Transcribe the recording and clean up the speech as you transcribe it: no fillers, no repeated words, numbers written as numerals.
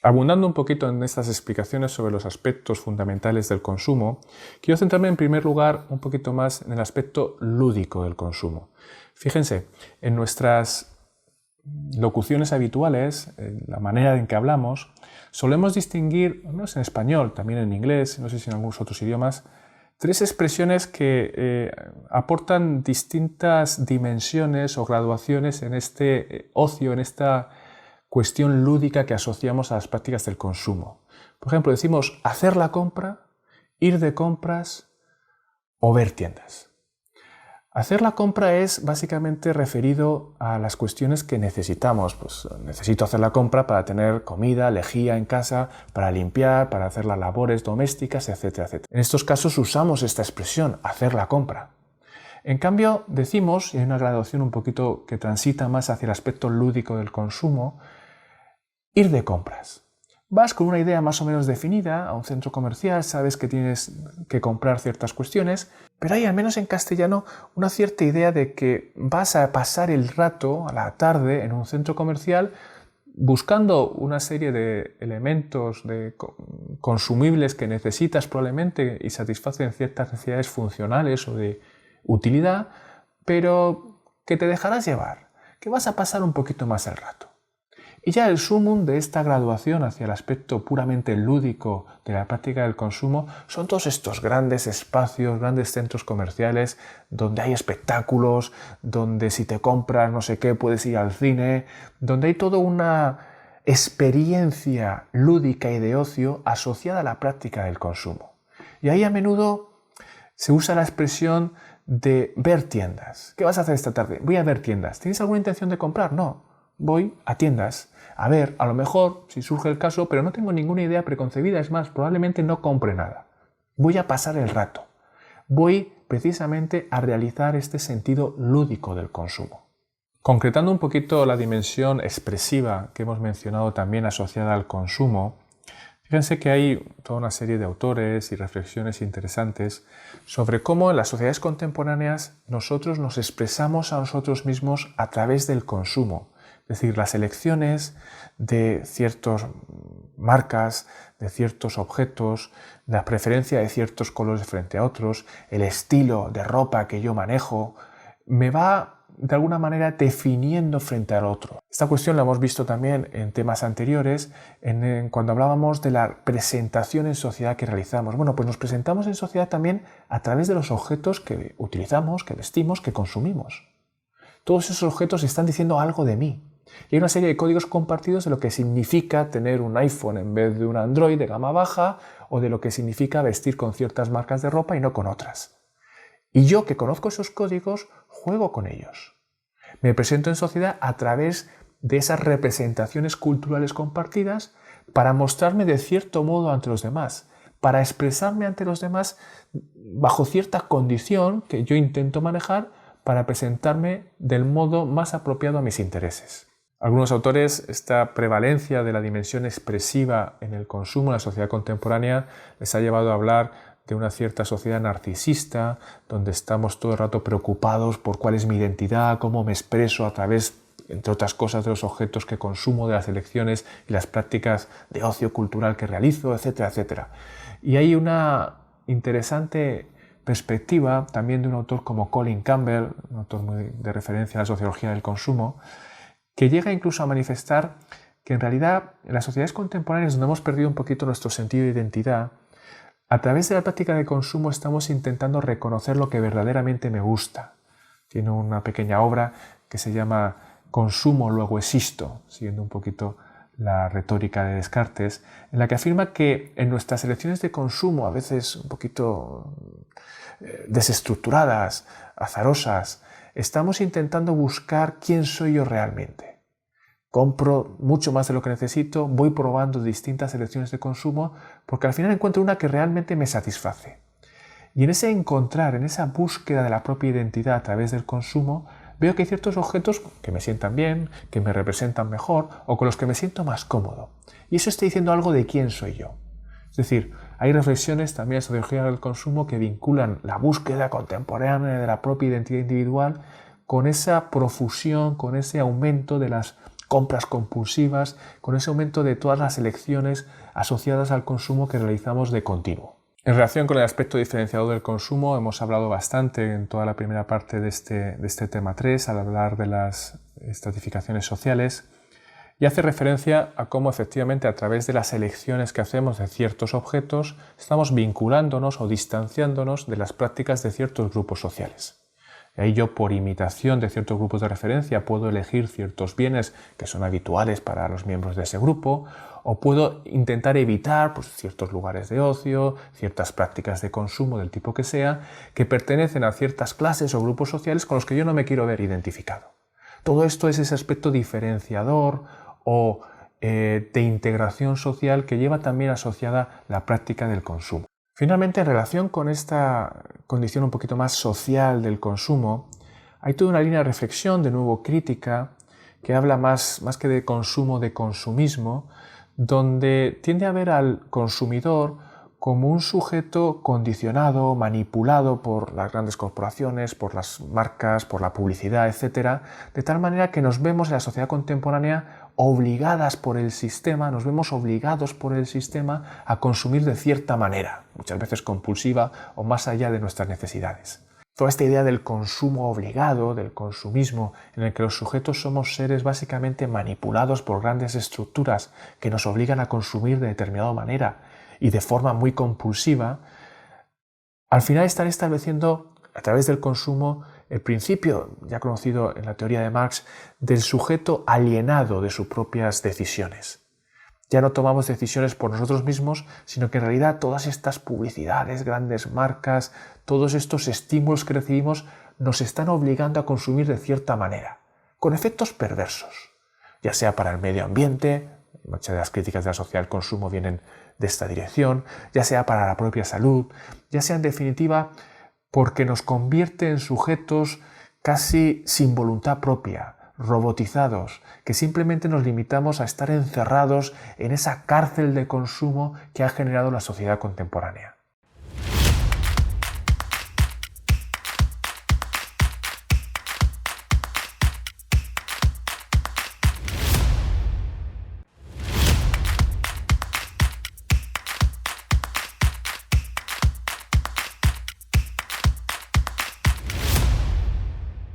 Abundando un poquito en estas explicaciones sobre los aspectos fundamentales del consumo, quiero centrarme en primer lugar un poquito más en el aspecto lúdico del consumo. Fíjense, en nuestras locuciones habituales, en la manera en que hablamos, solemos distinguir, al menos en español, también en inglés, no sé si en algunos otros idiomas, tres expresiones que aportan distintas dimensiones o graduaciones en este ocio, en esta cuestión lúdica que asociamos a las prácticas del consumo. Por ejemplo, decimos hacer la compra, ir de compras o ver tiendas. Hacer la compra es básicamente referido a las cuestiones que necesitamos. Pues necesito hacer la compra para tener comida, lejía en casa, para limpiar, para hacer las labores domésticas, etcétera, etcétera. En estos casos usamos esta expresión, hacer la compra. En cambio, decimos, y hay una graduación un poquito que transita más hacia el aspecto lúdico del consumo, ir de compras. Vas con una idea más o menos definida a un centro comercial, sabes que tienes que comprar ciertas cuestiones, pero hay al menos en castellano una cierta idea de que vas a pasar el rato a la tarde en un centro comercial buscando una serie de elementos, de consumibles que necesitas probablemente y satisfacen ciertas necesidades funcionales o de utilidad, pero que te dejarás llevar, que vas a pasar un poquito más el rato. Y ya el sumum de esta graduación hacia el aspecto puramente lúdico de la práctica del consumo son todos estos grandes espacios, grandes centros comerciales donde hay espectáculos, donde si te compras no sé qué puedes ir al cine, donde hay toda una experiencia lúdica y de ocio asociada a la práctica del consumo. Y ahí a menudo se usa la expresión de ver tiendas. ¿Qué vas a hacer esta tarde? Voy a ver tiendas. ¿Tienes alguna intención de comprar? No. Voy a tiendas a ver, a lo mejor, si surge el caso, pero no tengo ninguna idea preconcebida, es más, probablemente no compre nada. Voy a pasar el rato. Voy precisamente a realizar este sentido lúdico del consumo. Concretando un poquito la dimensión expresiva que hemos mencionado también asociada al consumo, fíjense que hay toda una serie de autores y reflexiones interesantes sobre cómo en las sociedades contemporáneas nosotros nos expresamos a nosotros mismos a través del consumo. Es decir, las elecciones de ciertas marcas, de ciertos objetos, la preferencia de ciertos colores frente a otros, el estilo de ropa que yo manejo, me va de alguna manera definiendo frente al otro. Esta cuestión la hemos visto también en temas anteriores, cuando hablábamos de la presentación en sociedad que realizamos. Bueno, pues nos presentamos en sociedad también a través de los objetos que utilizamos, que vestimos, que consumimos. Todos esos objetos están diciendo algo de mí. Y hay una serie de códigos compartidos de lo que significa tener un iPhone en vez de un Android de gama baja o de lo que significa vestir con ciertas marcas de ropa y no con otras. Y yo, que conozco esos códigos, juego con ellos. Me presento en sociedad a través de esas representaciones culturales compartidas para mostrarme de cierto modo ante los demás, para expresarme ante los demás bajo cierta condición que yo intento manejar para presentarme del modo más apropiado a mis intereses. Algunos autores, esta prevalencia de la dimensión expresiva en el consumo en la sociedad contemporánea les ha llevado a hablar de una cierta sociedad narcisista, donde estamos todo el rato preocupados por cuál es mi identidad, cómo me expreso a través, entre otras cosas, de los objetos que consumo, de las elecciones y las prácticas de ocio cultural que realizo, etcétera, etcétera. Y hay una interesante perspectiva también de un autor como Colin Campbell, un autor muy de referencia a la sociología del consumo, que llega incluso a manifestar que en realidad en las sociedades contemporáneas donde hemos perdido un poquito nuestro sentido de identidad, a través de la práctica de consumo estamos intentando reconocer lo que verdaderamente me gusta. Tiene una pequeña obra que se llama Consumo, luego existo, siguiendo un poquito la retórica de Descartes, en la que afirma que en nuestras elecciones de consumo, a veces un poquito desestructuradas, azarosas, estamos intentando buscar quién soy yo realmente. Compro mucho más de lo que necesito, voy probando distintas elecciones de consumo porque al final encuentro una que realmente me satisface. Y en ese encontrar, en esa búsqueda de la propia identidad a través del consumo, veo que hay ciertos objetos que me sientan bien, que me representan mejor o con los que me siento más cómodo. Y eso está diciendo algo de quién soy yo. Es decir, hay reflexiones también en la sociología del consumo que vinculan la búsqueda contemporánea de la propia identidad individual con esa profusión, con ese aumento de las compras compulsivas, con ese aumento de todas las elecciones asociadas al consumo que realizamos de continuo. En relación con el aspecto diferenciador del consumo, hemos hablado bastante en toda la primera parte de este tema 3 al hablar de las estratificaciones sociales, y hace referencia a cómo efectivamente a través de las elecciones que hacemos de ciertos objetos estamos vinculándonos o distanciándonos de las prácticas de ciertos grupos sociales. Y ahí yo, por imitación de ciertos grupos de referencia, puedo elegir ciertos bienes que son habituales para los miembros de ese grupo, o puedo intentar evitar ciertos lugares de ocio, ciertas prácticas de consumo del tipo que sea, que pertenecen a ciertas clases o grupos sociales con los que yo no me quiero ver identificado. Todo esto es ese aspecto diferenciador o de integración social que lleva también asociada la práctica del consumo. Finalmente, en relación con esta condición un poquito más social del consumo, hay toda una línea de reflexión, de nuevo crítica, que habla más que de consumo, de consumismo, donde tiende a ver al consumidor como un sujeto condicionado, manipulado por las grandes corporaciones, por las marcas, por la publicidad, etc., de tal manera que nos vemos en la sociedad contemporánea obligados por el sistema a consumir de cierta manera, muchas veces compulsiva o más allá de nuestras necesidades. Toda esta idea del consumo obligado, del consumismo, en el que los sujetos somos seres básicamente manipulados por grandes estructuras que nos obligan a consumir de determinada manera y de forma muy compulsiva, al final están estableciendo a través del consumo el principio, ya conocido en la teoría de Marx, del sujeto alienado de sus propias decisiones. Ya no tomamos decisiones por nosotros mismos, sino que en realidad todas estas publicidades, grandes marcas, todos estos estímulos que recibimos nos están obligando a consumir de cierta manera, con efectos perversos, ya sea para el medio ambiente, muchas de las críticas de la sociedad del consumo vienen de esta dirección, ya sea para la propia salud, ya sea en definitiva porque nos convierte en sujetos casi sin voluntad propia, robotizados, que simplemente nos limitamos a estar encerrados en esa cárcel de consumo que ha generado la sociedad contemporánea.